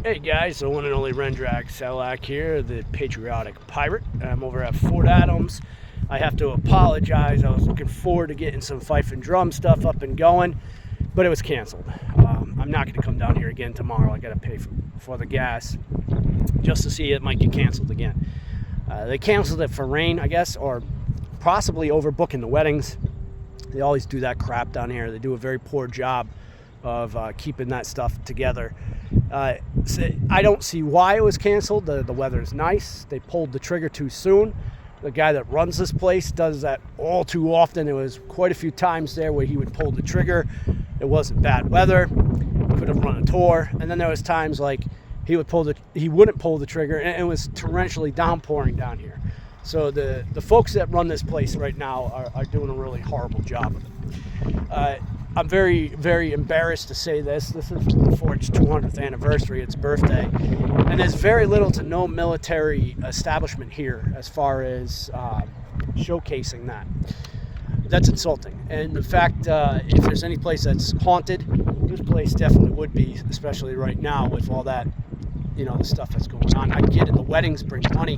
Hey guys, the one and only replaced.Crnl here, the patriotic pirate. I'm over at Fort Adams. I have to apologize. I was looking forward to getting some fife and drum stuff up and going, but it was canceled. I'm not going to come down here again tomorrow. I got to pay for the gas just to see it might get canceled again. They canceled it for rain, I guess, or possibly overbooking the weddings. They always do that crap down here. They do a very poor job of keeping that stuff together. So I don't see why it was canceled. The weather is nice. They pulled the trigger too soon. The guy that runs this place does that all too often. There was quite a few times there where he would pull the trigger. It wasn't bad weather. Could have run a tour. And then there was times like he wouldn't pull the trigger, and it was torrentially downpouring down here. So the folks that run this place right now are doing a really horrible job of it. I'm very, very embarrassed to say this. This is for its 200th anniversary, its birthday. And there's very little to no military establishment here as far as showcasing that. That's insulting. And the fact, if there's any place that's haunted, this place definitely would be, especially right now with all that, the stuff that's going on. I get it, the weddings bring money,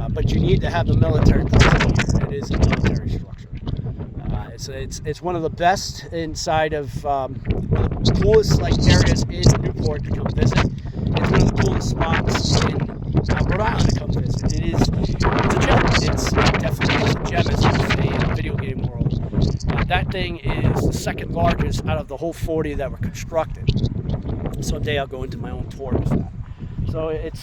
but you need to have the military presence here. It is a military structure. It's one of the best inside of one of the coolest areas in Newport to come visit. It's one of the coolest spots in Rhode Island to come visit. It's a gem. It's definitely a gem, as you say, in the video game world. That thing is the second largest out of the whole 40 that were constructed. Someday I'll go into my own tour with that. So it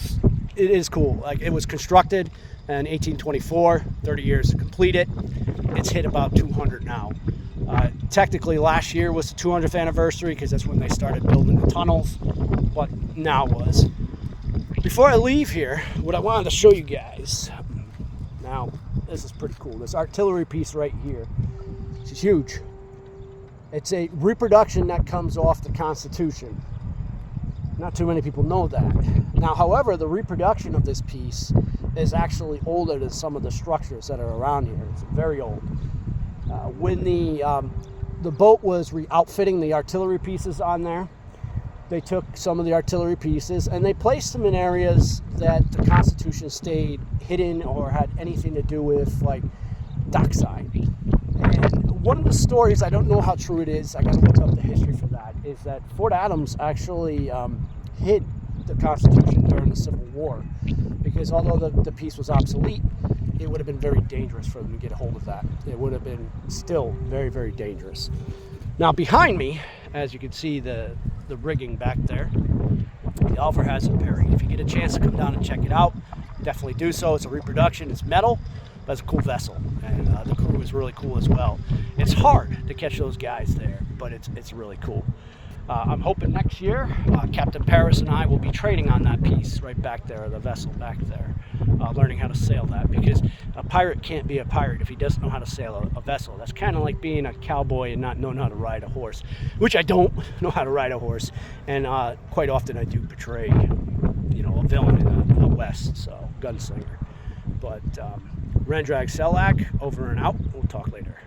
is cool. It was constructed in 1824, 30 years to complete it. It's hit about 200 now. Technically last year was the 200th anniversary because that's when they started building the tunnels, but now was. Before I leave here, what I wanted to show you guys, now this is pretty cool, this artillery piece right here. It's huge. It's a reproduction that comes off the Constitution. Not too many people know that. Now, however, the reproduction of this piece is actually older than some of the structures that are around here. It's very old. When the boat was outfitting the artillery pieces on there, they took some of the artillery pieces and they placed them in areas that the Constitution stayed hidden or had anything to do with, like dockside. And one of the stories, I don't know how true it is, I got to look up the history for that, is that Fort Adams actually hid the Constitution during the Civil War, because although the piece was obsolete, it would have been very dangerous for them to get a hold of that. It would have been still very, very dangerous. Now behind me, as you can see the rigging back there, the Alvar Hazard Perry. If you get a chance to come down and check it out, definitely do so. It's a reproduction, it's metal, but it's a cool vessel, and the crew is really cool as well. It's hard to catch those guys there, but it's really cool. I'm hoping next year Captain Paris and I will be trading on that piece right back there, the vessel back there, learning how to sail that, because a pirate can't be a pirate if he doesn't know how to sail a vessel. That's kind of like being a cowboy and not knowing how to ride a horse, which I don't know how to ride a horse, and quite often I do portray, a villain in the West, so gunslinger. But replaced.Crnl, over and out. We'll talk later.